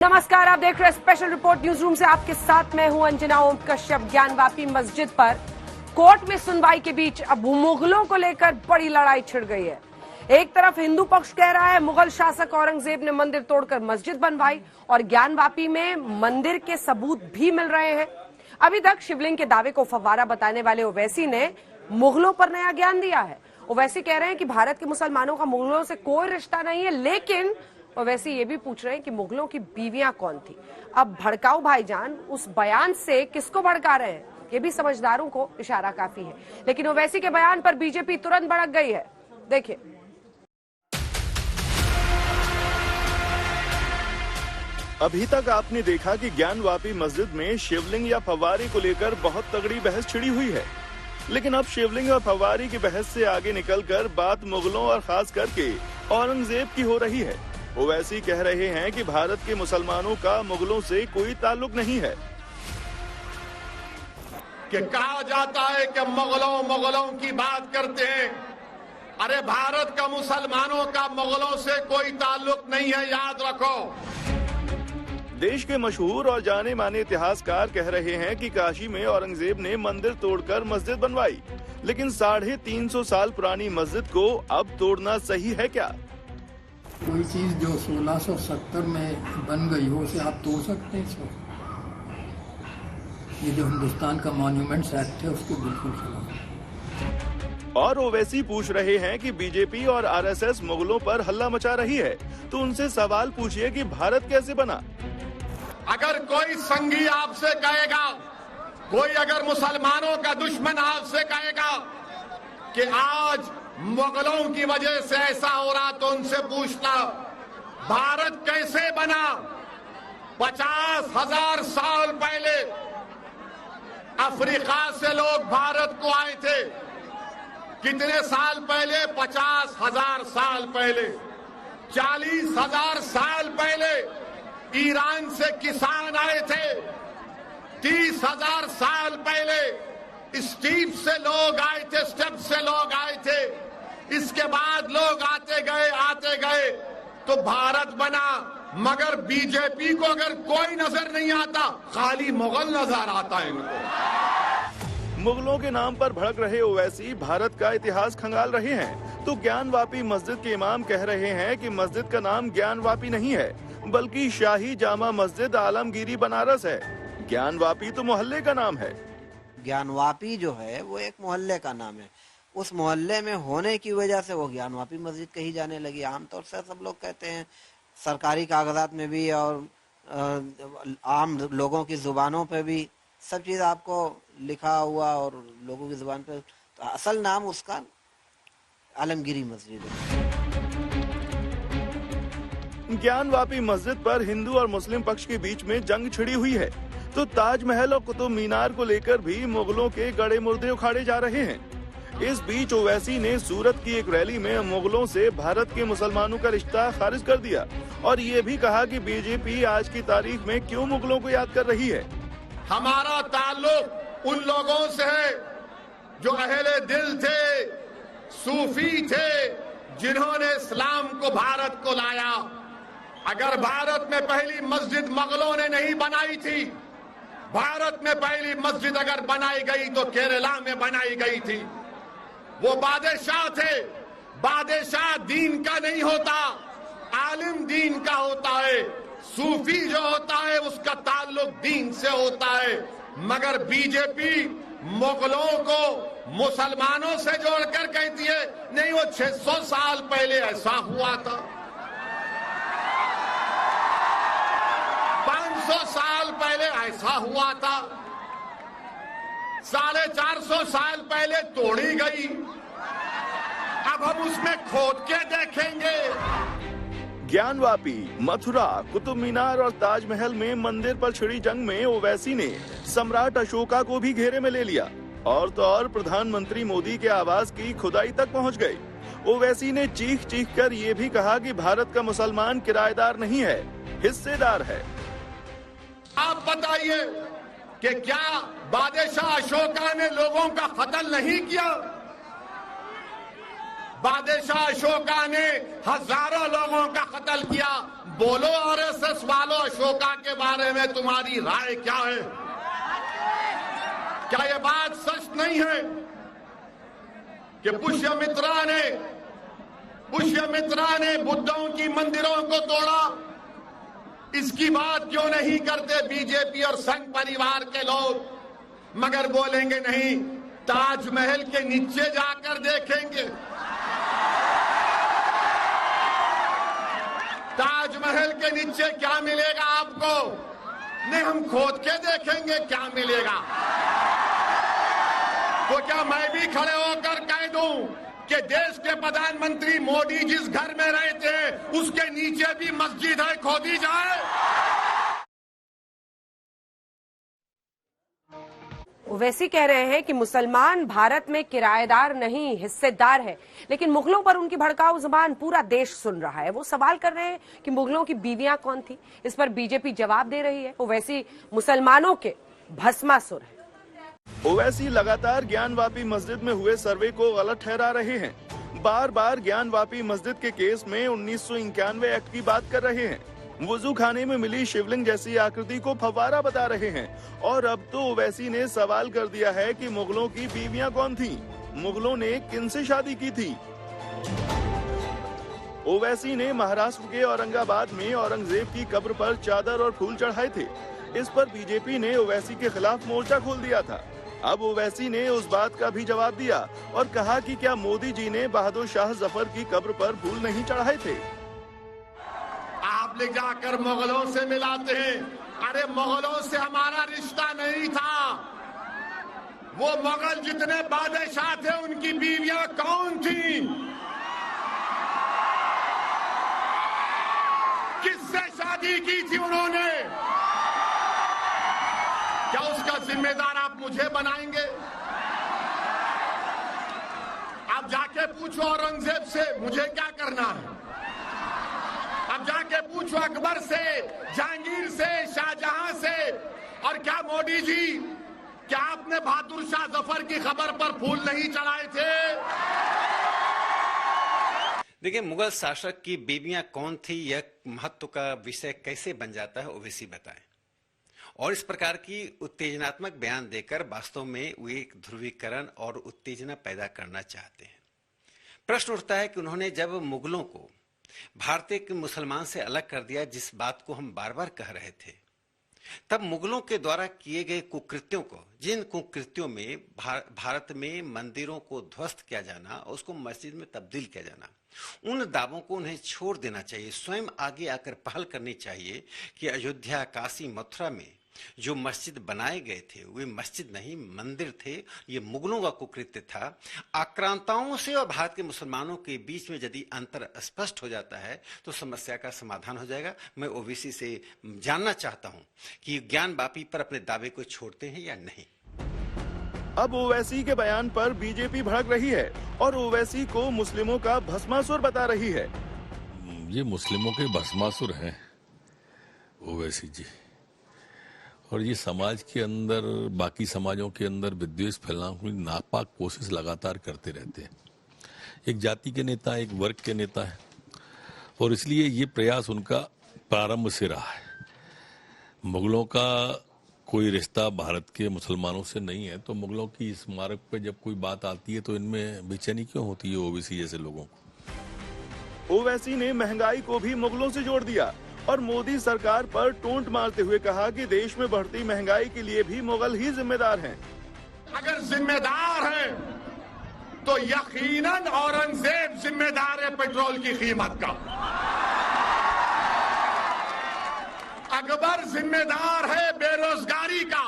नमस्कार, आप देख रहे हैं स्पेशल रिपोर्ट न्यूज रूम से। आपके साथ मैं हूं अंजना ओम कश्यप। ज्ञानवापी मस्जिद पर कोर्ट में सुनवाई के बीच अब मुगलों को लेकर बड़ी लड़ाई छिड़ गई है। एक तरफ हिंदू पक्ष कह रहा है मुगल शासक औरंगजेब ने मंदिर तोड़कर मस्जिद बनवाई और ज्ञानवापी में मंदिर के सबूत भी मिल रहे हैं। अभी तक शिवलिंग के दावे को फव्वारा बताने वाले ओवैसी ने मुगलों पर नया ज्ञान दिया है। ओवैसी कह रहे हैं कि भारत के मुसलमानों का मुगलों से कोई रिश्ता नहीं है, लेकिन ओवैसी ये भी पूछ रहे हैं कि मुगलों की बीवियां कौन थी। अब भड़काऊ भाईजान उस बयान से किसको भड़का रहे हैं, ये भी समझदारों को इशारा काफी है। लेकिन ओवैसी के बयान पर बीजेपी तुरंत भड़क गई है। देखिए, अभी तक आपने देखा कि ज्ञानवापी मस्जिद में शिवलिंग या फव्वारे को लेकर बहुत तगड़ी बहस छिड़ी हुई है, लेकिन अब शिवलिंग और फव्वारे की बहस से आगे निकलकर बात मुगलों और खास करके औरंगजेब की हो रही है। ओवैसी कह रहे हैं कि भारत के मुसलमानों का मुगलों से कोई ताल्लुक नहीं है। कि कहा जाता है कि मुगलों की बात करते हैं। अरे भारत का मुसलमानों का मुगलों से कोई ताल्लुक नहीं है, याद रखो। देश के मशहूर और जाने माने इतिहासकार कह रहे हैं कि काशी में औरंगजेब ने मंदिर तोड़कर मस्जिद बनवाई, लेकिन 350 साल पुरानी मस्जिद को अब तोड़ना सही है क्या? कोई चीज जो 1670 में बन गई हो उसे आप तोड़ सकते हैं इसको? ये जो हिंदुस्तान का मॉन्यूमेंट्स एक्ट है उसके बिल्कुल खिलाफ। और ओवैसी पूछ रहे हैं कि बीजेपी और आरएसएस मुगलों पर हल्ला मचा रही है, तो उनसे सवाल पूछिए कि भारत कैसे बना। अगर कोई संगी आपसे कहेगा, कोई अगर मुसलमानों का दुश्मन आपसे कहेगा कि आज मुगलों की वजह से ऐसा हो रहा, तो उनसे पूछना भारत कैसे बना। 50,000 साल पहले अफ्रीका से लोग भारत को आए थे। कितने साल पहले? 50,000 साल पहले। 40,000 साल पहले ईरान से किसान आए थे। 30,000 साल पहले स्टीप से लोग आए थे, स्टेप से लोग आए थे। इसके बाद लोग आते गए तो भारत बना। मगर बीजेपी को अगर कोई नजर नहीं आता, खाली मुगल नजर आता है इनको। मुगलों के नाम पर भड़क रहे ओवैसी भारत का इतिहास खंगाल रहे हैं, तो ज्ञानवापी मस्जिद के इमाम कह रहे हैं कि मस्जिद का नाम ज्ञानवापी नहीं है, बल्कि शाही जामा मस्जिद आलमगीरी बनारस है। ज्ञानवापी तो मोहल्ले का नाम है। ज्ञानवापी जो है वो एक मोहल्ले का नाम है। उस मोहल्ले में होने की वजह से वो ज्ञानवापी मस्जिद कही जाने लगी। आमतौर से सब लोग कहते हैं, सरकारी कागजात में भी और आम लोगों की जुबानों पे भी सब चीज़ आपको लिखा हुआ और लोगों की जुबान पे, तो असल नाम उसका आलमगीरी मस्जिद है। ज्ञानवापी मस्जिद पर हिंदू और मुस्लिम पक्ष के बीच में जंग छिड़ी हुई है, तो ताजमहल और कुतुब मीनार को लेकर भी मुगलों के गड़े मुर्दे उखाड़े जा रहे हैं। इस बीच ओवैसी ने सूरत की एक रैली में मुगलों से भारत के मुसलमानों का रिश्ता खारिज कर दिया और ये भी कहा कि बीजेपी आज की तारीख में क्यों मुगलों को याद कर रही है। हमारा ताल्लुक उन लोगों से है जो अहले दिल थे, सूफी थे, जिन्होंने इस्लाम को भारत को लाया। अगर भारत में पहली मस्जिद मुगलों ने नहीं बनाई थी, भारत में पहली मस्जिद अगर बनाई गई तो केरला में बनाई गई थी। वो बादशाह थे। बादशाह दीन का नहीं होता, आलिम दीन का होता है। सूफी जो होता है उसका ताल्लुक दीन से होता है। मगर बीजेपी मुगलों को मुसलमानों से जोड़कर कहती है नहीं, वो 600 साल पहले ऐसा हुआ था, 500 साल पहले ऐसा हुआ था, 450 साल पहले तोड़ी गई, अब हम उसमें खोद के देखेंगे। ज्ञानवापी, मथुरा, कुतुब मीनार और ताजमहल में मंदिर पर छिड़ी जंग में ओवैसी ने सम्राट अशोका को भी घेरे में ले लिया और तो और प्रधानमंत्री मोदी के आवास की खुदाई तक पहुंच गए। ओवैसी ने चीख चीख कर ये भी कहा कि भारत का मुसलमान किराएदार नहीं है, हिस्सेदार है। आप बताइए कि क्या बादशाह अशोका ने लोगों का कत्ल नहीं किया? बादशाह अशोका ने हजारों लोगों का कत्ल किया। बोलो आरएसएस वालों, अशोका के बारे में तुम्हारी राय क्या है? क्या यह बात सच नहीं है कि पुष्यमित्रा ने बुद्धों की मंदिरों को तोड़ा? इसकी बात क्यों नहीं करते बीजेपी और संघ परिवार के लोग? मगर बोलेंगे नहीं, ताजमहल के नीचे जाकर देखेंगे, ताजमहल के नीचे क्या मिलेगा आपको? नहीं, हम खोद के देखेंगे क्या मिलेगा। तो क्या मैं भी खड़े होकर कह दूं कि देश के प्रधानमंत्री मोदी जिस घर में रहते हैं उसके नीचे भी मस्जिद है, खोदी जाए? ओवैसी कह रहे हैं कि मुसलमान भारत में किराएदार नहीं हिस्सेदार है, लेकिन मुगलों पर उनकी भड़काऊ जुबान पूरा देश सुन रहा है। वो सवाल कर रहे हैं कि मुगलों की बीवियां कौन थी। इस पर बीजेपी जवाब दे रही है। ओवैसी मुसलमानों के भस्मासुर है। ओवैसी लगातार ज्ञानवापी मस्जिद में हुए सर्वे को गलत ठहरा रहे हैं। बार बार ज्ञानवापी मस्जिद के केस में 1991 एक्ट की बात कर रहे हैं। वुजू खाने में मिली शिवलिंग जैसी आकृति को फव्वारा बता रहे हैं। और अब तो ओवैसी ने सवाल कर दिया है कि मुगलों की बीवियां कौन थीं? मुगलों ने किनसे शादी की थी? ओवैसी ने महाराष्ट्र के औरंगाबाद में औरंगजेब की कब्र पर चादर और फूल चढ़ाए थे। इस पर बीजेपी ने ओवैसी के खिलाफ मोर्चा खोल दिया था। अब ओवैसी ने उस बात का भी जवाब दिया और कहा कि क्या मोदी जी ने बहादुर शाह जफर की कब्र पर फूल नहीं चढ़ाए थे? आप ले जाकर मुगलों से मिलाते हैं। अरे मुगलों से हमारा रिश्ता नहीं था। वो मुगल जितने बादशाह थे उनकी बीवियां कौन थी? किससे शादी की थी उन्होंने? क्या उसका जिम्मेदार आप मुझे बनाएंगे? आप जाके पूछो औरंगजेब से मुझे क्या करना है। अब जाके पूछो अकबर से, जहांगीर से, शाहजहां से। और क्या मोदी जी, क्या आपने बहादुर शाह जफर की खबर पर फूल नहीं चढ़ाए थे? देखिए, मुगल शासक की बीवियां कौन थी, यह महत्व का विषय कैसे बन जाता है, ओवैसी बताएं। और इस प्रकार की उत्तेजनात्मक बयान देकर वास्तव में वे एक ध्रुवीकरण और उत्तेजना पैदा करना चाहते हैं। प्रश्न उठता है कि उन्होंने जब मुगलों को भारतीय के मुसलमान से अलग कर दिया, जिस बात को हम बार बार कह रहे थे, तब मुगलों के द्वारा किए गए कुकृत्यों को, जिन कुकृत्यों में भारत में मंदिरों को ध्वस्त किया जाना और उसको मस्जिद में तब्दील किया जाना, उन दावों को उन्हें छोड़ देना चाहिए। स्वयं आगे आकर पहल करनी चाहिए कि अयोध्या, काशी, मथुरा में जो मस्जिद बनाए गए थे वे मस्जिद नहीं मंदिर थे। ये मुगलों का कुकृत्य था। आक्रांताओं से और भारत के मुसलमानों के बीच में यदि अंतर स्पष्ट हो जाता है तो समस्या का समाधान हो जाएगा। मैं ओवैसी से जानना चाहता हूं कि ज्ञानवापी पर अपने दावे को छोड़ते हैं या नहीं। अब ओवैसी के बयान पर बीजेपी भड़क रही है और ओवैसी को मुस्लिमों का भस्मासुर बता रही है। ये मुस्लिमों के भस्मासुर हैं ओवैसी जी, और ये समाज के अंदर, बाकी समाजों के अंदर विद्वेष फैलाने की नापाक कोशिश लगातार करते रहते हैं। एक जाति के नेता, एक वर्ग के नेता है, और इसलिए ये प्रयास उनका प्रारंभ से रहा है। मुगलों का कोई रिश्ता भारत के मुसलमानों से नहीं है, तो मुगलों की स्मारक पे जब कोई बात आती है तो इनमें बेचैनी क्यों होती है ओवैसी जैसे लोगों को? ओवैसी ने महंगाई को भी मुगलों से जोड़ दिया और मोदी सरकार पर टोंट मारते हुए कहा कि देश में बढ़ती महंगाई के लिए भी मुगल ही जिम्मेदार हैं। अगर जिम्मेदार है तो यकीनन औरंगजेब जिम्मेदार है पेट्रोल की कीमत का। अकबर जिम्मेदार है बेरोजगारी का,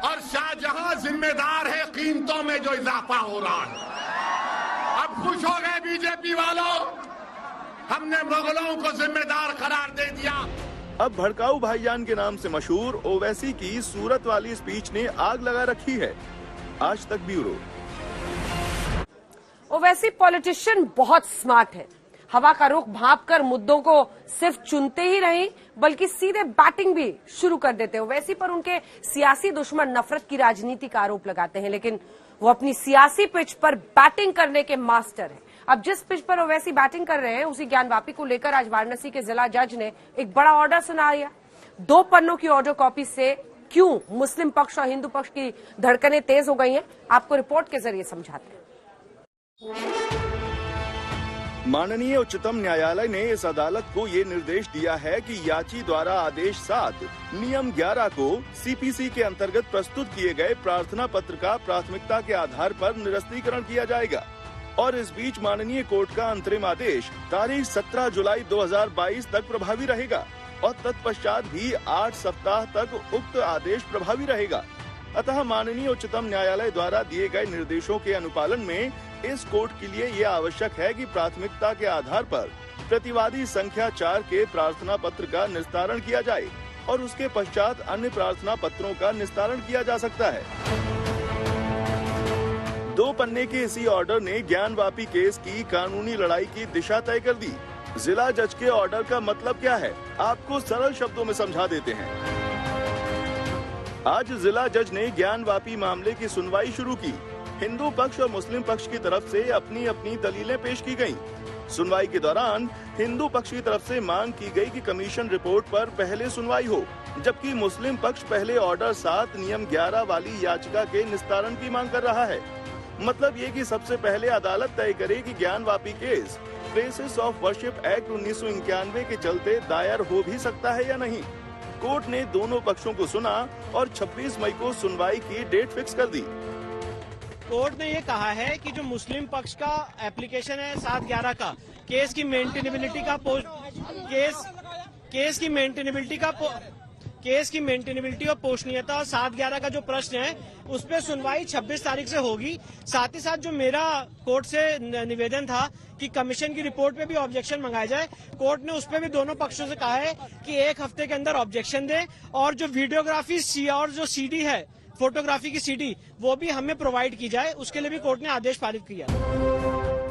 और शाहजहां जिम्मेदार है कीमतों में जो इजाफा हो रहा है। अब खुश हो गए बीजेपी वालों, हमने मुगलों को जिम्मेदार करार दे दिया। अब भड़काऊ भाईजान के नाम से मशहूर ओवैसी की सूरत वाली स्पीच ने आग लगा रखी है। आज तक ब्यूरो। ओवैसी पॉलिटिशियन बहुत स्मार्ट है। हवा का रुख भांपकर मुद्दों को सिर्फ चुनते ही नहीं बल्कि सीधे बैटिंग भी शुरू कर देते हैं। वैसी पर उनके सियासी दुश्मन नफरत की राजनीति का आरोप लगाते हैं, लेकिन वो अपनी सियासी पिच पर बैटिंग करने के मास्टर हैं। अब जिस पिच पर ओवैसी बैटिंग कर रहे हैं उसी ज्ञानवापी को लेकर आज वाराणसी के जिला जज ने एक बड़ा ऑर्डर सुनाया। 2 पन्नों की ऑर्डर कॉपी से क्यों मुस्लिम पक्ष और हिंदू पक्ष की धड़कनें तेज हो गई हैं, आपको रिपोर्ट के जरिए समझाते हैं। माननीय उच्चतम न्यायालय ने इस अदालत को ये निर्देश दिया है कि याची द्वारा आदेश 7 नियम 11 को सीपीसी के अंतर्गत प्रस्तुत किए गए प्रार्थना पत्र का प्राथमिकता के आधार पर निरस्तीकरण किया जाएगा। और इस बीच माननीय कोर्ट का अंतरिम आदेश तारीख 17 जुलाई 2022 तक प्रभावी रहेगा और तत्पश्चात भी 8 सप्ताह तक उक्त आदेश प्रभावी रहेगा। अतः माननीय उच्चतम न्यायालय द्वारा दिए गए निर्देशों के अनुपालन में इस कोर्ट के लिए यह आवश्यक है कि प्राथमिकता के आधार पर प्रतिवादी संख्या 4 के प्रार्थना पत्र का निस्तारण किया जाए और उसके पश्चात अन्य प्रार्थना पत्रों का निस्तारण किया जा सकता है। 2 पन्ने के इसी ऑर्डर ने ज्ञानवापी केस की कानूनी लड़ाई की दिशा तय कर दी। जिला जज के ऑर्डर का मतलब क्या है, आपको सरल शब्दों में समझा देते हैं। आज जिला जज ने ज्ञानवापी मामले की सुनवाई शुरू की। हिंदू पक्ष और मुस्लिम पक्ष की तरफ से अपनी अपनी दलीलें पेश की गईं। सुनवाई के दौरान हिंदू पक्ष की तरफ से मांग की गई कि कमीशन रिपोर्ट पर पहले सुनवाई हो, जबकि मुस्लिम पक्ष पहले ऑर्डर 7 नियम 11 वाली याचिका के निस्तारण की मांग कर रहा है। मतलब ये कि सबसे पहले अदालत तय करे कि Gyanvapi case places of worship act 1991 के चलते दायर हो भी सकता है या नहीं। कोर्ट ने दोनों पक्षों को सुना और 26 मई को सुनवाई की डेट फिक्स कर दी। कोर्ट ने ये कहा है कि जो मुस्लिम पक्ष का एप्लीकेशन है 7/11 का केस की मेंटेनेबिलिटी और पोषणीयता और 7/11 का जो प्रश्न है उस पर सुनवाई 26 तारीख से होगी। साथ ही साथ जो मेरा कोर्ट से निवेदन था कि कमीशन की रिपोर्ट पे भी ऑब्जेक्शन मंगाया जाए, कोर्ट ने उस पर भी दोनों पक्षों से कहा है कि 1 हफ्ते के अंदर ऑब्जेक्शन दे और जो वीडियोग्राफी और जो सीडी है फोटोग्राफी की सीडी वो भी हमें प्रोवाइड की जाए, उसके लिए भी कोर्ट ने आदेश पारित किया।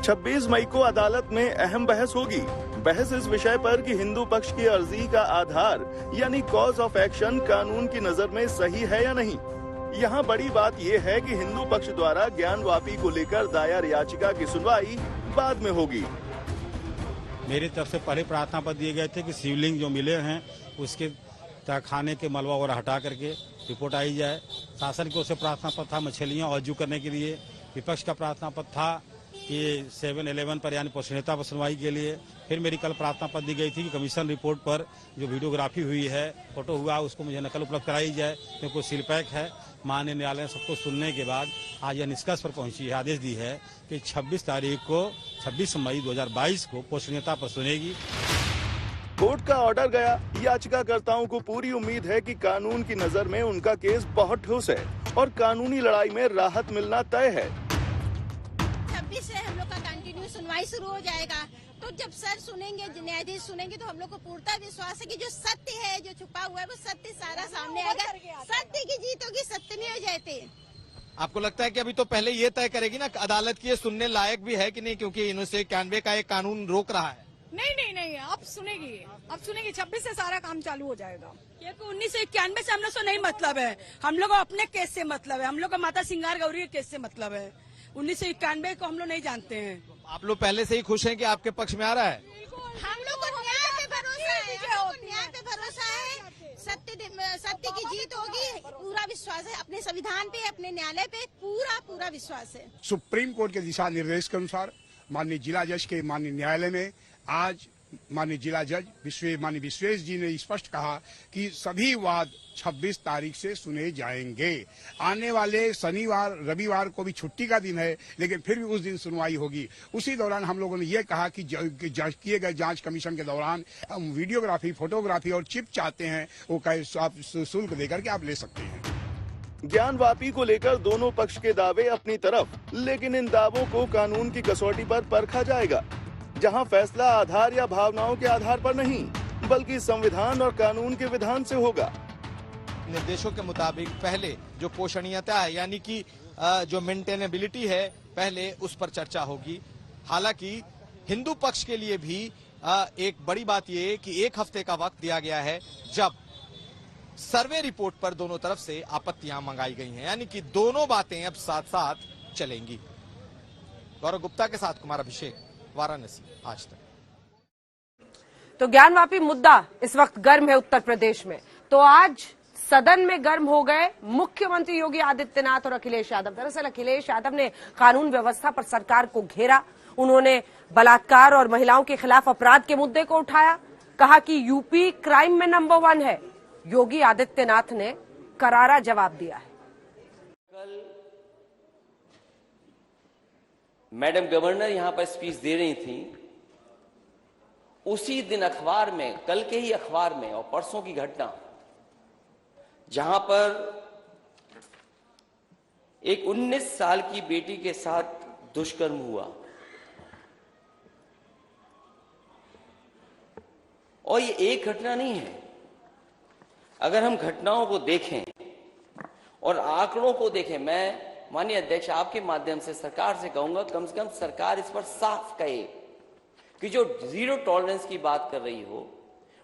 26 मई को अदालत में अहम बहस होगी। बहस इस विषय पर कि हिंदू पक्ष की अर्जी का आधार यानी कॉज ऑफ एक्शन कानून की नजर में सही है या नहीं। यहाँ बड़ी बात यह है कि हिंदू पक्ष द्वारा ज्ञानवापी को लेकर दायर याचिका की सुनवाई बाद में होगी। मेरी तरफ से पहले प्रार्थना पत्र दिए गए थे कि शिवलिंग जो मिले हैं उसके खाने के मलबा वगैरह हटा करके रिपोर्ट आई जाए। शासन की ओर से प्रार्थना पत्र था मछलियां औजू करने के लिए। विपक्ष का प्रार्थना पत्र था कि 7/11 पर यानी पोषणीयता पर सुनवाई के लिए। फिर मेरी कल प्रार्थना पत्र दी गई थी कि कमीशन रिपोर्ट पर जो वीडियोग्राफी हुई है, फोटो हुआ, उसको मुझे नकल उपलब्ध कराई जाए क्योंकि सील पैक है। माननीय न्यायालय ने सबको सुनने के बाद आज यह निष्कर्ष पर पहुंची है, आदेश दी है कि 26 मई 2022 को पोषणीयता पर सुनेगी। कोर्ट का ऑर्डर गया। याचिकाकर्ताओं को पूरी उम्मीद है कि कानून की नजर में उनका केस बहुत ठोस है और कानूनी लड़ाई में राहत मिलना तय है। 26 से हम लोग का कंटिन्यू सुनवाई शुरू हो जाएगा। तो जब सर सुनेंगे, न्यायाधीश सुनेंगे, तो हम लोग को पूर्णतः विश्वास है कि जो सत्य है, जो छुपा हुआ है, वो सत्य सारा सामने आएगा। सत्य की जीत होगी, सत्य में हो जाते। आपको लगता है कि अभी तो पहले ये तय करेगी ना अदालत की ये सुनने लायक भी है कि नहीं, क्योंकि 1991 का एक कानून रोक रहा है। नहीं, अब सुनेगी 26 से सारा काम चालू हो जाएगा, क्योंकि 1991 से हम लोग से नहीं मतलब है। हम लोग को अपने केस से मतलब है, हम लोग को माता सिंगार गौरी के केस से मतलब है। 1991 को हम लोग नहीं जानते हैं। आप लोग पहले से ही खुश हैं कि आपके पक्ष में आ रहा है? हम लोग को न्याय पे भरोसा है, न्याय पे भरोसा है। सत्य की जीत होगी, पूरा विश्वास है। अपने संविधान पे, अपने न्यायालय पे पूरा विश्वास है। सुप्रीम कोर्ट के दिशा निर्देश के अनुसार माननीय जिला जज के माननीय न्यायालय में आज माननीय जिला जज माननीय विश्वेश जी ने स्पष्ट कहा कि सभी वाद 26 तारीख से सुने जाएंगे। आने वाले शनिवार रविवार को भी छुट्टी का दिन है, लेकिन फिर भी उस दिन सुनवाई होगी। उसी दौरान हम लोगों ने ये कहा कि किए गए जांच कमीशन के दौरान हम वीडियोग्राफी, फोटोग्राफी और चिप चाहते हैं, वो आप शुल्क देकर के आप ले सकते हैं। ज्ञानवापी को लेकर दोनों पक्ष के दावे अपनी तरफ, लेकिन इन दावों को कानून की कसौटी पर परखा जाएगा, जहां फैसला आधार या भावनाओं के आधार पर नहीं बल्कि संविधान और कानून के विधान से होगा। निर्देशों के मुताबिक पहले जो पोषणीयता है यानी कि जो मेंटेनेबिलिटी है, पहले उस पर चर्चा होगी। हालांकि हिंदू पक्ष के लिए भी एक बड़ी बात यह कि 1 हफ्ते का वक्त दिया गया है, जब सर्वे रिपोर्ट पर दोनों तरफ से आपत्तियां मंगाई गई हैं, यानी कि दोनों बातें अब साथ साथ चलेंगी। गौरव गुप्ता के साथ कुमार अभिषेक, वाराणसी, आज तक। तो ज्ञानवापी मुद्दा इस वक्त गर्म है उत्तर प्रदेश में। तो आज सदन में गर्म हो गए मुख्यमंत्री योगी आदित्यनाथ और अखिलेश यादव। दरअसल अखिलेश यादव ने कानून व्यवस्था पर सरकार को घेरा। उन्होंने बलात्कार और महिलाओं के खिलाफ अपराध के मुद्दे को उठाया, कहा कि यूपी क्राइम में नंबर 1 है। योगी आदित्यनाथ ने करारा जवाब दिया है। कल मैडम गवर्नर यहां पर स्पीच दे रही थी, उसी दिन अखबार में, कल के ही अखबार में, और परसों की घटना जहां पर एक 19 साल की बेटी के साथ दुष्कर्म हुआ, और ये एक घटना नहीं है। अगर हम घटनाओं को देखें और आंकड़ों को देखें, मैं माननीय अध्यक्ष आपके माध्यम से सरकार से कहूंगा, कम से कम सरकार इस पर साफ कहे कि जो जीरो टॉलरेंस की बात कर रही हो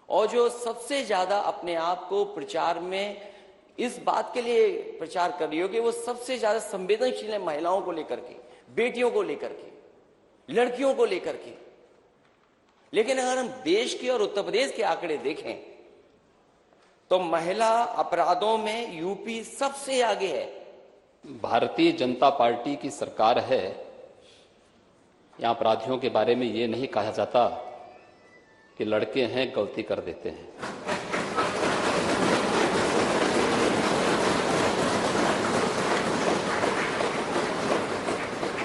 और जो सबसे ज्यादा अपने आप को प्रचार में इस बात के लिए प्रचार कर रही हो कि वो सबसे ज्यादा संवेदनशील है महिलाओं को लेकर के, बेटियों को लेकर के, लड़कियों को लेकर के। लेकिन अगर हम देश के और उत्तर प्रदेश के आंकड़े देखें तो महिला अपराधों में यूपी सबसे आगे है। भारतीय जनता पार्टी की सरकार है, यहां अपराधियों के बारे में ये नहीं कहा जाता कि लड़के हैं गलती कर देते हैं।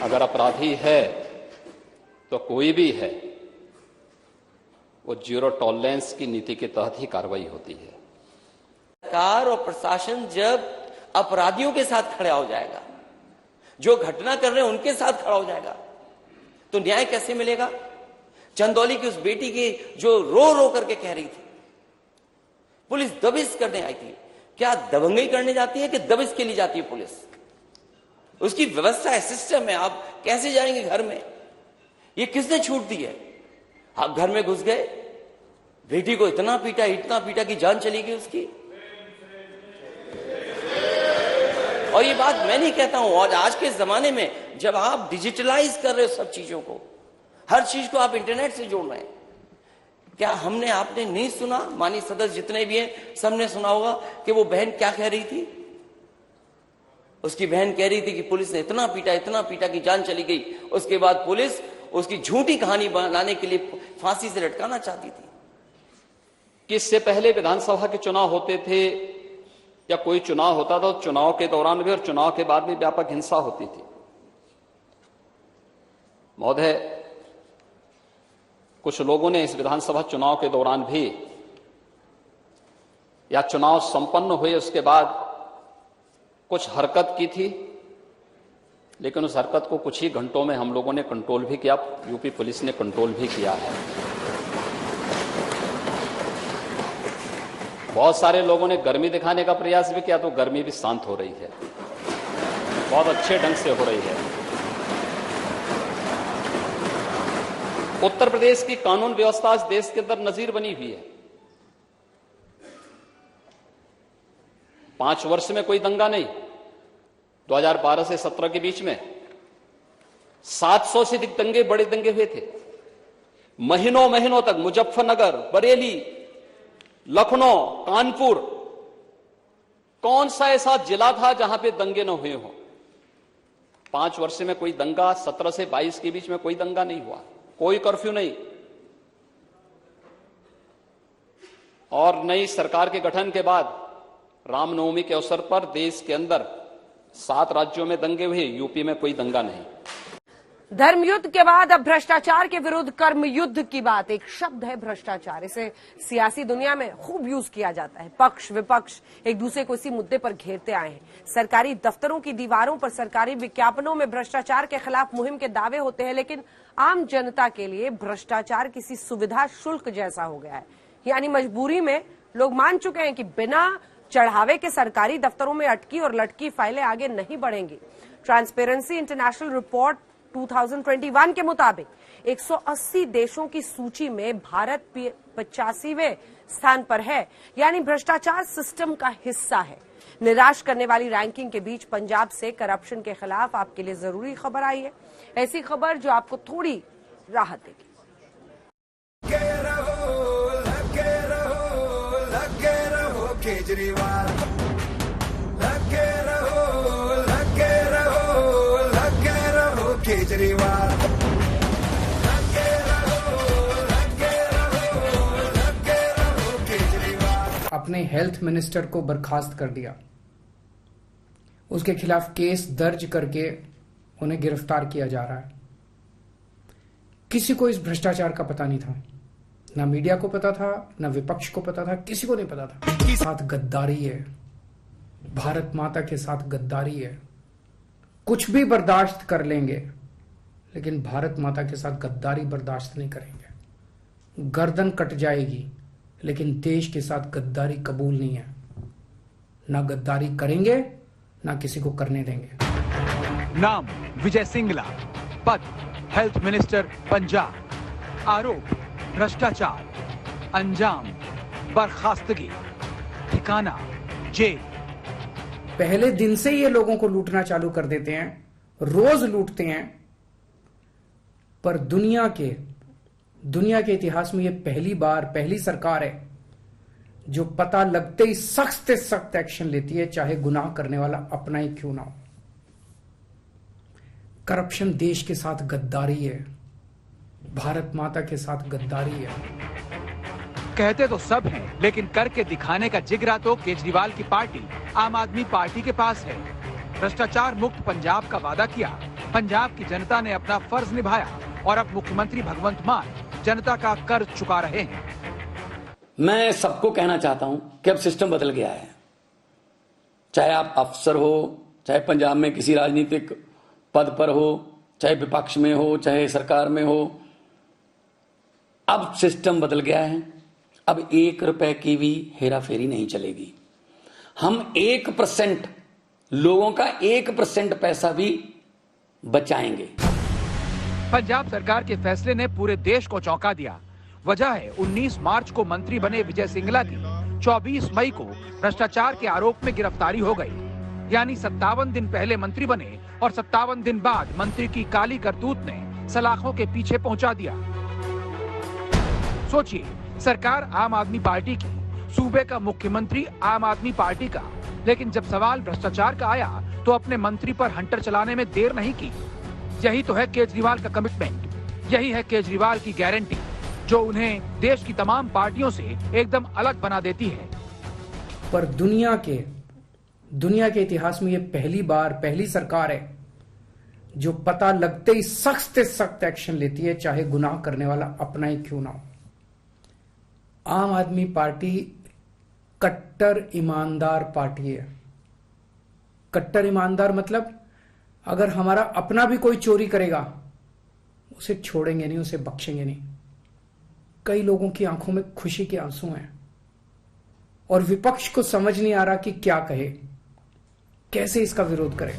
अगर अपराधी है तो कोई भी है, वो जीरो टॉलरेंस की नीति के तहत ही कार्रवाई होती है। सरकार और प्रशासन जब अपराधियों के साथ खड़ा हो जाएगा, जो घटना कर रहे हैं उनके साथ खड़ा हो जाएगा, तो न्याय कैसे मिलेगा? चंदौली की उस बेटी की जो रो रो करके कह रही थी, पुलिस दबिश करने आई थी। क्या दबंगई करने जाती है कि दबिश के लिए जाती है पुलिस? उसकी व्यवस्था है, सिस्टम है। आप कैसे जाएंगे घर में? ये किसने छूट दी है? आप घर में घुस गए, बेटी को इतना पीटा कि जान चली गई उसकी। और ये बात मैं नहीं कहता हूं, और आज के जमाने में जब आप डिजिटलाइज कर रहे हो सब चीजों को, हर चीज को आप इंटरनेट से जोड़ रहे हैं, क्या आपने नहीं सुना? माननीय सदस्य जितने भी हैं सबने सुना होगा कि वो बहन क्या कह रही थी। उसकी बहन कह रही थी कि पुलिस ने इतना पीटा कि जान चली गई। उसके बाद पुलिस उसकी झूठी कहानी बनाने के लिए फांसी से लटकाना चाहती थी। कि इससे पहले विधानसभा के चुनाव होते थे या कोई चुनाव होता था, चुनाव के दौरान भी और चुनाव के बाद भी व्यापक हिंसा होती थी। महोदय, कुछ लोगों ने इस विधानसभा चुनाव के दौरान भी या चुनाव संपन्न हुए उसके बाद कुछ हरकत की थी, लेकिन उस हरकत को कुछ ही घंटों में हम लोगों ने कंट्रोल भी किया, यूपी पुलिस ने कंट्रोल भी किया है। बहुत सारे लोगों ने गर्मी दिखाने का प्रयास भी किया, तो गर्मी भी शांत हो रही है, बहुत अच्छे ढंग से हो रही है। उत्तर प्रदेश की कानून व्यवस्था इस देश के अंदर नजीर बनी हुई है। 5 वर्ष में कोई दंगा नहीं। 2012 से 17 के बीच में 700 से अधिक दंगे, बड़े दंगे हुए थे। महीनों तक मुजफ्फरनगर, बरेली, लखनऊ, कानपुर, कौन सा ऐसा जिला था जहां पे दंगे न हुए हो? 5 वर्ष में कोई दंगा, 17 से 22 के बीच में कोई दंगा नहीं हुआ, कोई कर्फ्यू नहीं। और नई सरकार के गठन के बाद रामनवमी के अवसर पर देश के अंदर 7 राज्यों में दंगे हुए, यूपी में कोई दंगा नहीं। धर्मयुद्ध के बाद अब भ्रष्टाचार के विरुद्ध कर्म युद्ध की बात। एक शब्द है भ्रष्टाचार, इसे सियासी दुनिया में खूब यूज किया जाता है। पक्ष विपक्ष एक दूसरे को इसी मुद्दे पर घेरते आए हैं। सरकारी दफ्तरों की दीवारों पर सरकारी विज्ञापनों में भ्रष्टाचार के खिलाफ मुहिम के दावे होते हैं, लेकिन आम जनता के लिए भ्रष्टाचार किसी सुविधा शुल्क जैसा हो गया है। यानी मजबूरी में लोग मान चुके हैं कि बिना चढ़ावे के सरकारी दफ्तरों में अटकी और लटकी फाइलें आगे नहीं बढ़ेंगी। ट्रांसपेरेंसी इंटरनेशनल रिपोर्ट 2021 के मुताबिक 180 देशों की सूची में भारत 85वें स्थान पर है, यानी भ्रष्टाचार सिस्टम का हिस्सा है। निराश करने वाली रैंकिंग के बीच पंजाब से करप्शन के खिलाफ आपके लिए जरूरी खबर आई है, ऐसी खबर जो आपको थोड़ी राहत देगी। केजरीवाल केजरीवाल अपने हेल्थ मिनिस्टर को बर्खास्त कर दिया, उसके खिलाफ केस दर्ज करके उन्हें गिरफ्तार किया जा रहा है। किसी को इस भ्रष्टाचार का पता नहीं था, ना मीडिया को पता था, ना विपक्ष को पता था, किसी को नहीं पता था। के साथ गद्दारी है, भारत माता के साथ गद्दारी है। कुछ भी बर्दाश्त कर लेंगे, लेकिन भारत माता के साथ गद्दारी बर्दाश्त नहीं करेंगे। गर्दन कट जाएगी, लेकिन देश के साथ गद्दारी कबूल नहीं है। ना गद्दारी करेंगे, ना किसी को करने देंगे। नाम विजय सिंगला, पद हेल्थ मिनिस्टर पंजाब, आरोप भ्रष्टाचार, अंजाम बर्खास्तगी, ठिकाना जेल। पहले दिन से ये लोगों को लूटना चालू कर देते हैं, रोज लूटते हैं। पर दुनिया के इतिहास में ये पहली सरकार है जो पता लगते ही सख्त से सख्त एक्शन लेती है, चाहे गुनाह करने वाला अपना ही क्यों ना हो। करप्शन देश के साथ गद्दारी है, भारत माता के साथ गद्दारी है। कहते तो सब हैं, लेकिन करके दिखाने का जिगरा तो केजरीवाल की पार्टी आम आदमी पार्टी के पास है। भ्रष्टाचार मुक्त पंजाब का वादा किया, पंजाब की जनता ने अपना फर्ज निभाया और अब मुख्यमंत्री भगवंत मान जनता का कर्ज चुका रहे हैं। मैं सबको कहना चाहता हूं कि अब सिस्टम बदल गया है। चाहे आप अफसर हो, चाहे पंजाब में किसी राजनीतिक पद पर हो, चाहे विपक्ष में हो, चाहे सरकार में हो, अब सिस्टम बदल गया है। अब 1 रुपए की भी हेराफेरी नहीं चलेगी। हम 1% लोगों का 1% पैसा भी बचाएंगे। पंजाब सरकार के फैसले ने पूरे देश को चौंका दिया। वजह है 19 मार्च को मंत्री बने विजय सिंगला की 24 मई को भ्रष्टाचार के आरोप में गिरफ्तारी हो गई। यानी 57 दिन पहले मंत्री बने और 57 दिन बाद मंत्री की काली करतूत ने सलाखों के पीछे पहुंचा दिया। सोचिए, सरकार आम आदमी पार्टी की, सूबे का मुख्यमंत्री आम आदमी पार्टी का, लेकिन जब सवाल भ्रष्टाचार का आया तो अपने मंत्री पर हंटर चलाने में देर नहीं की। यही तो है केजरीवाल का कमिटमेंट, यही है केजरीवाल की गारंटी, जो उन्हें देश की तमाम पार्टियों से एकदम अलग बना देती है। पर दुनिया के इतिहास में ये पहली सरकार है जो पता लगते ही सख्त से सख्त एक्शन लेती है, चाहे गुनाह करने वाला अपना ही क्यों ना हो। आम आदमी पार्टी कट्टर ईमानदार पार्टी है। कट्टर ईमानदार मतलब अगर हमारा अपना भी कोई चोरी करेगा, उसे छोड़ेंगे नहीं, उसे बख्शेंगे नहीं। कई लोगों की आंखों में खुशी के आंसू हैं और विपक्ष को समझ नहीं आ रहा कि क्या कहे, कैसे इसका विरोध करे।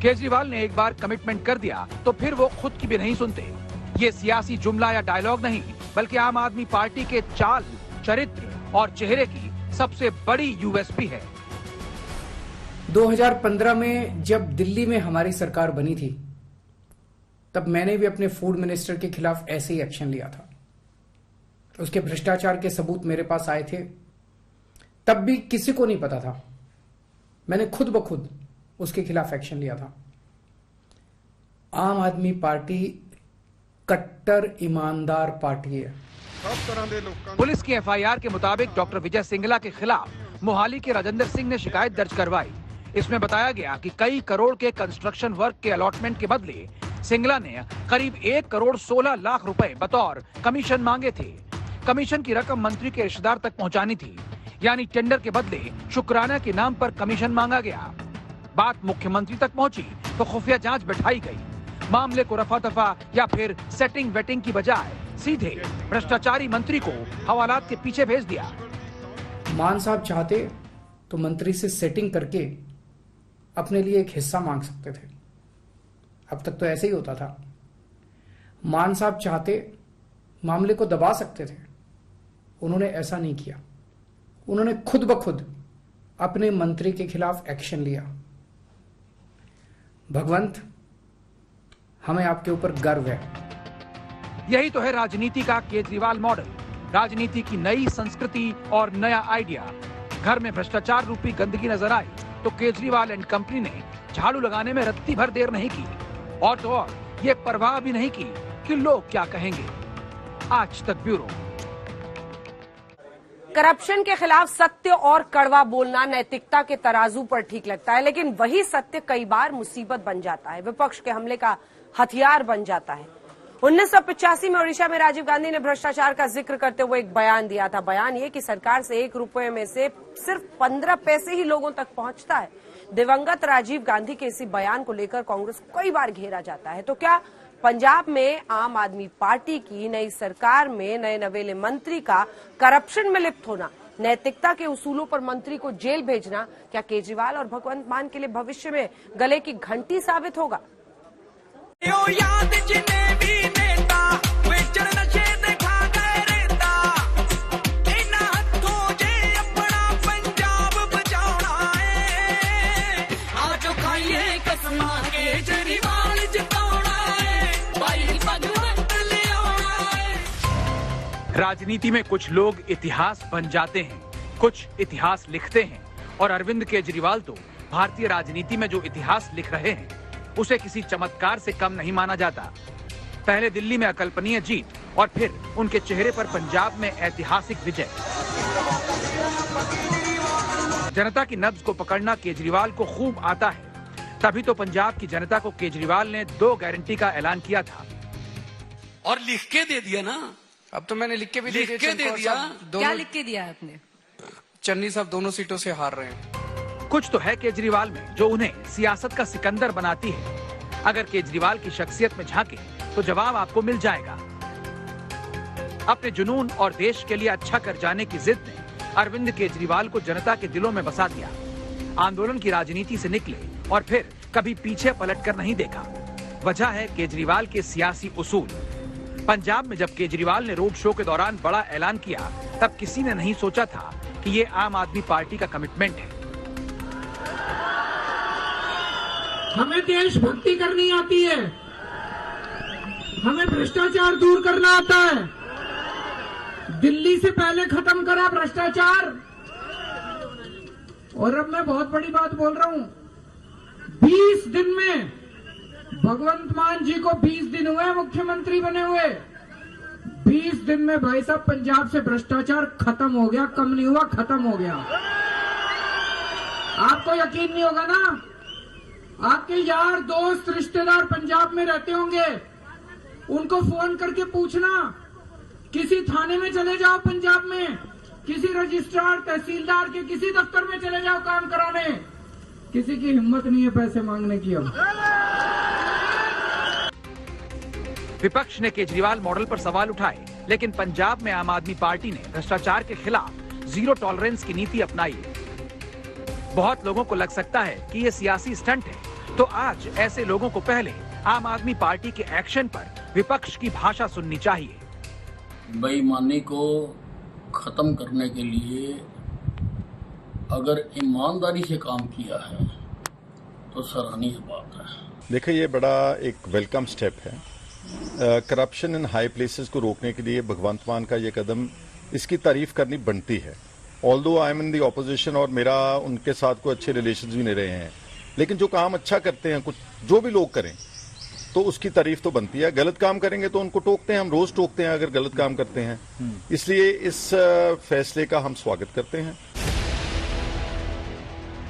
केजरीवाल ने एक बार कमिटमेंट कर दिया तो फिर वो खुद की भी नहीं सुनते। ये सियासी जुमला या डायलॉग नहीं, बल्कि आम आदमी पार्टी के चाल, चरित्र और चेहरे की सबसे बड़ी यूएसपी है। 2015 में जब दिल्ली में हमारी सरकार बनी थी, तब मैंने भी अपने फूड मिनिस्टर के खिलाफ ऐसे ही एक्शन लिया था। उसके भ्रष्टाचार के सबूत मेरे पास आए थे, तब भी किसी को नहीं पता था। मैंने खुद ब खुद उसके खिलाफ एक्शन लिया था। आम आदमी पार्टी कट्टर ईमानदार पार्टी है। पुलिस की एफआईआर के मुताबिक डॉक्टर विजय सिंगला के खिलाफ मोहाली के राजेंद्र सिंह ने शिकायत दर्ज करवाई। इसमें बताया गया कि कई करोड़ के कंस्ट्रक्शन वर्क के अलॉटमेंट के बदले सिंगला ने करीब 1 करोड़ 16 लाख रुपए बतौर कमीशन मांगे थे। कमीशन की रकम मंत्री के रिश्तेदार तक पहुंचानी थी, यानी टेंडर के बदले शुक्राना के नाम पर कमीशन मांगा गया। बात मुख्यमंत्री तक पहुंची तो खुफिया जांच बैठाई गई। मामले को रफा दफा या फिर सेटिंग वेटिंग की बजाय सीधे भ्रष्टाचारी मंत्री को हवालात के पीछे भेज दिया। मान साहब चाहते तो मंत्री से सेटिंग करके अपने लिए एक हिस्सा मांग सकते थे। अब तक तो ऐसे ही होता था। मान साहब चाहते मामले को दबा सकते थे, उन्होंने ऐसा नहीं किया। उन्होंने खुद ब खुद अपने मंत्री के खिलाफ एक्शन लिया। भगवंत, हमें आपके ऊपर गर्व है। यही तो है राजनीति का केजरीवाल मॉडल, राजनीति की नई संस्कृति और नया आइडिया। घर में भ्रष्टाचार रूपी गंदगी नजर आई तो केजरीवाल एंड कंपनी ने झाड़ू लगाने में रत्ती भर देर नहीं की, और तो और ये परवाह भी नहीं की कि लोग क्या कहेंगे। आज तक ब्यूरो। करप्शन के खिलाफ सत्य और कड़वा बोलना नैतिकता के तराजू पर ठीक लगता है, लेकिन वही सत्य कई बार मुसीबत बन जाता है, विपक्ष के हमले का हथियार बन जाता है। 1985 में ओडिशा में राजीव गांधी ने भ्रष्टाचार का जिक्र करते हुए एक बयान दिया था। बयान ये कि सरकार से 1 रुपए में से सिर्फ 15 पैसे ही लोगों तक पहुंचता है। दिवंगत राजीव गांधी के इसी बयान को लेकर कांग्रेस को कई बार घेरा जाता है। तो क्या पंजाब में आम आदमी पार्टी की नई सरकार में नए नवेले मंत्री का करप्शन में लिप्त होना, नैतिकता के उसूलों पर मंत्री को जेल भेजना, क्या केजरीवाल और भगवंत मान के लिए भविष्य में गले की घंटी साबित होगा? राजनीति में कुछ लोग इतिहास बन जाते हैं, कुछ इतिहास लिखते हैं, और अरविंद केजरीवाल तो भारतीय राजनीति में जो इतिहास लिख रहे हैं उसे किसी चमत्कार से कम नहीं माना जाता। पहले दिल्ली में अकल्पनीय जीत और फिर उनके चेहरे पर पंजाब में ऐतिहासिक विजय। जनता की नब्ज को पकड़ना केजरीवाल को खूब आता है, तभी तो पंजाब की जनता को केजरीवाल ने 2 गारंटी का ऐलान किया था। और लिख के दे दिया ना। अब तो मैंने लिख के भी दे दिया। क्या लिख के दिया है आपने? चन्नी साहब दोनों सीटों से हार रहे हैं। कुछ तो है केजरीवाल में जो उन्हें सियासत का सिकंदर बनाती है। अगर केजरीवाल की शख्सियत में झांके तो जवाब आपको मिल जाएगा। अपने जुनून और देश के लिए अच्छा कर जाने की जिद ने अरविंद केजरीवाल को जनता के दिलों में बसा दिया। आंदोलन की राजनीति से निकले और फिर कभी पीछे पलटकर नहीं देखा। वजह है केजरीवाल के सियासी उसूल। पंजाब में जब केजरीवाल ने रोड शो के दौरान बड़ा ऐलान किया, तब किसी ने नहीं सोचा था कि ये आम आदमी पार्टी का कमिटमेंट है। हमें देशभक्ति करनी आती है, हमें भ्रष्टाचार दूर करना आता है। दिल्ली से पहले खत्म करा भ्रष्टाचार। और अब मैं बहुत बड़ी बात बोल रहा हूं, 20 दिन में भगवंत मान जी को 20 दिन हुए मुख्यमंत्री बने हुए। 20 दिन में भाई साहब पंजाब से भ्रष्टाचार खत्म हो गया, कम नहीं हुआ, खत्म हो गया। आपको यकीन नहीं होगा ना, आपके यार दोस्त रिश्तेदार पंजाब में रहते होंगे, उनको फोन करके पूछना, किसी थाने में चले जाओ पंजाब में, किसी रजिस्ट्रार तहसीलदार के किसी दफ्तर में चले जाओ काम कराने, किसी की हिम्मत नहीं है पैसे मांगने की। अब विपक्ष ने केजरीवाल मॉडल पर सवाल उठाए, लेकिन पंजाब में आम आदमी पार्टी ने भ्रष्टाचार के खिलाफ 0 टॉलरेंस की नीति अपनाई। बहुत लोगों को लग सकता है कि ये सियासी स्टंट है, तो आज ऐसे लोगों को पहले आम आदमी पार्टी के एक्शन पर विपक्ष की भाषा सुननी चाहिए। बेईमानी को खत्म करने के लिए अगर ईमानदारी से काम किया है तो सराहनीय बात है। देखिए, ये बड़ा एक वेलकम स्टेप है। करप्शन इन हाई प्लेसेस को रोकने के लिए भगवंत मान का ये कदम, इसकी तारीफ करनी बनती है। Although I am in the opposition और मेरा उनके साथ कोई अच्छे रिलेशंस भी नहीं रहे हैं, लेकिन जो काम अच्छा करते हैं, कुछ जो भी लोग करें तो उसकी तारीफ तो बनती है। गलत काम करेंगे तो उनको टोकते हैं, हम रोज टोकते हैं अगर गलत काम करते हैं। इसलिए इस फैसले का हम स्वागत करते हैं।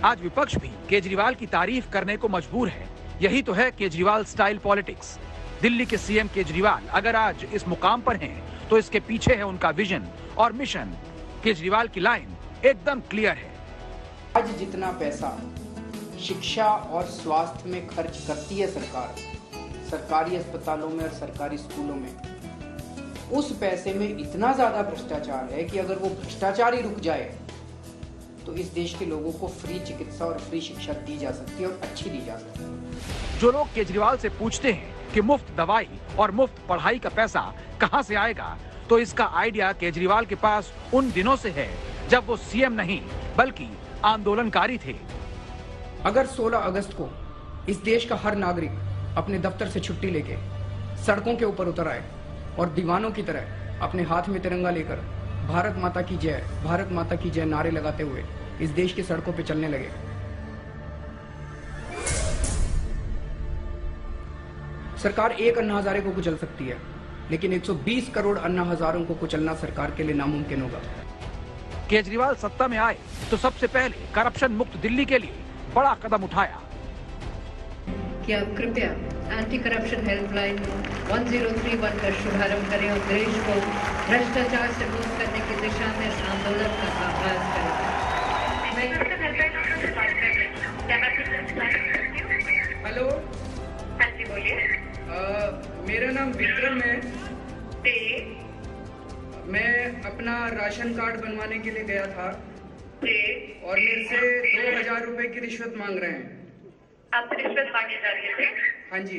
आज विपक्ष भी केजरीवाल की तारीफ करने को मजबूर है। यही तो है केजरीवाल स्टाइल पॉलिटिक्स। दिल्ली के सीएम केजरीवाल अगर आज इस मुकाम पर हैं, तो इसके पीछे है उनका विजन और मिशन। केजरीवाल की लाइन एकदम क्लियर है। आज जितना पैसा शिक्षा और स्वास्थ्य में खर्च करती है सरकार, सरकारी अस्पतालों में और सरकारी स्कूलों में, उस पैसे में इतना ज्यादा भ्रष्टाचार है कि अगर वो भ्रष्टाचार ही रुक जाए तो इस देश के लोगों को फ्री चिकित्सा और फ्री शिक्षा दी जा सकती है और अच्छी दी जा सकती है। जो लोग केजरीवाल से पूछते हैं कि मुफ्त दवाई और मुफ्त पढ़ाई का पैसा कहां से आएगा, तो इसका आइडिया केजरीवाल के पास उन दिनों से है जब वो सीएम नहीं बल्कि आंदोलनकारी थे। अगर 16 अगस्त को इस देश का हर नागरिक अपने दफ्तर से छुट्टी लेके सड़कों के ऊपर उतर आए और दीवानों की तरह अपने हाथ में तिरंगा लेकर भारत माता की जय, भारत माता की जय नारे लगाते हुए इस देश की सड़कों पे चलने लगे, सरकार एक अन्ना हजारे को कुचल सकती है, लेकिन 120 करोड़ अन्ना हजारों को कुचलना सरकार के लिए नामुमकिन होगा। केजरीवाल सत्ता में आए तो सबसे पहले करप्शन मुक्त दिल्ली के लिए बड़ा कदम उठाया कि आप कृपया एंटी करप्शन हेल्पलाइन 1031 का शुभारंभ करें और देश को भ्रष्टाचार से मुक्त करने की दिशा में इस आंदोलन का आगाज करें। हेलो, हाँ जी बोलिए। मेरा नाम विक्रम है। मैं अपना राशन कार्ड बनवाने के लिए गया था और मेरे से 2000 रुपए की रिश्वत मांग रहे हैं। आपसे रिश्वत मांगे जा रही है? हाँ जी।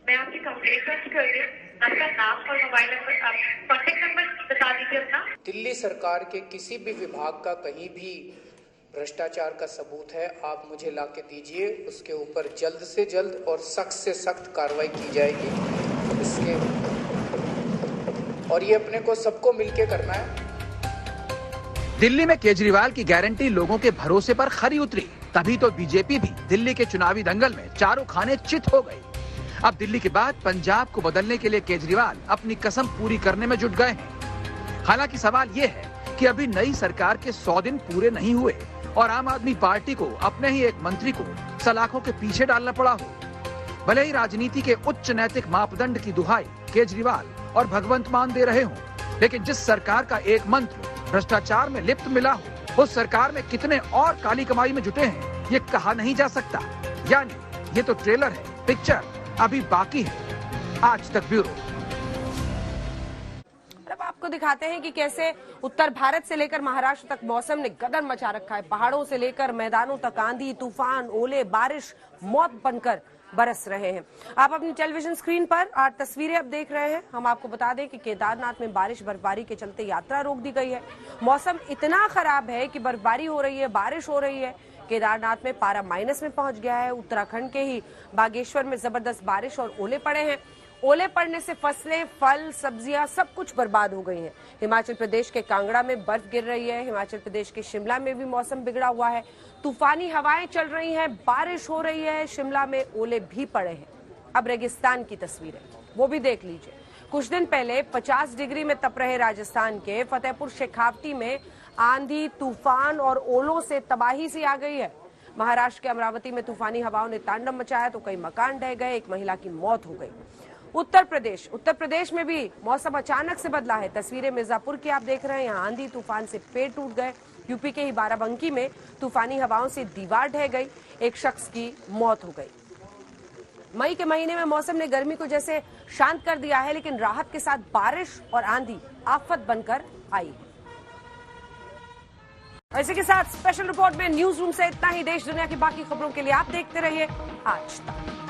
मैं आपकी कंप्लेंट दर्ज कर रही हूँ। आपका नाम और मोबाइल नंबर, आप कॉन्टेक्ट नंबर बता दीजिए अपना। दिल्ली सरकार के किसी भी विभाग का कहीं भी भ्रष्टाचार का सबूत है, आप मुझे ला के दीजिए, उसके ऊपर जल्द से जल्द और सख्त से सख्त कार्रवाई की जाएगी। इसके और ये अपने को सबको मिलके करना है। दिल्ली में केजरीवाल की गारंटी लोगों के भरोसे पर खरी उतरी, तभी तो बीजेपी भी दिल्ली के चुनावी दंगल में चारों खाने चित हो गई। अब दिल्ली के बाद पंजाब को बदलने के लिए केजरीवाल अपनी कसम पूरी करने में जुट गए हैं। हालांकि सवाल ये है कि अभी नई सरकार के 100 दिन पूरे नहीं हुए और आम आदमी पार्टी को अपने ही एक मंत्री को सलाखों के पीछे डालना पड़ा हो। भले ही राजनीति के उच्च नैतिक मापदंड की दुहाई केजरीवाल और भगवंत मान दे रहे हों, लेकिन जिस सरकार का एक मंत्र भ्रष्टाचार में लिप्त मिला हो, उस सरकार में कितने और काली कमाई में जुटे हैं ये कहा नहीं जा सकता। यानी ये तो ट्रेलर है, पिक्चर अभी बाकी है। आज तक ब्यूरो। अब आपको दिखाते हैं कि कैसे उत्तर भारत से लेकर महाराष्ट्र तक मौसम ने गदर मचा रखा है। पहाड़ों से लेकर मैदानों तक आंधी, तूफान, ओले, बारिश मौत बनकर बरस रहे हैं। आप अपनी टेलीविजन स्क्रीन पर आज तस्वीरें अब देख रहे हैं। हम आपको बता दें कि केदारनाथ में बारिश बर्फबारी के चलते यात्रा रोक दी गई है। मौसम इतना खराब है कि बर्फबारी हो रही है, बारिश हो रही है। केदारनाथ में पारा माइनस में पहुंच गया है। उत्तराखंड के ही बागेश्वर में जबरदस्त बारिश और ओले पड़े हैं। ओले पड़ने से फसलें, फल, सब्जियां सब कुछ बर्बाद हो गई हैं। हिमाचल प्रदेश के कांगड़ा में बर्फ गिर रही है। हिमाचल प्रदेश के शिमला में भी मौसम बिगड़ा हुआ है। तूफानी हवाएं चल रही हैं, बारिश हो रही है। शिमला में ओले भी पड़े हैं। अब रेगिस्तान की तस्वीरें वो भी देख लीजिए। कुछ दिन पहले 50 डिग्री में तप रहे राजस्थान के फतेहपुर शेखावटी में आंधी, तूफान और ओलों से तबाही सी आ गई है। महाराष्ट्र के अमरावती में तूफानी हवाओं ने तांडव मचाया तो कई मकान ढह गए, एक महिला की मौत हो गई। उत्तर प्रदेश में भी मौसम अचानक से बदला है। तस्वीरें मिर्जापुर की आप देख रहे हैं। यहाँ आंधी तूफान से पेड़ टूट गए। यूपी के ही बाराबंकी में तूफानी हवाओं से दीवार ढह गई, एक शख्स की मौत हो गई। मई के महीने में मौसम ने गर्मी को जैसे शांत कर दिया है, लेकिन राहत के साथ बारिश और आंधी आफत बनकर आई है। इसी के साथ स्पेशल रिपोर्ट में न्यूज रूम से इतना ही। देश दुनिया की बाकी खबरों के लिए आप देखते रहिए आज तक।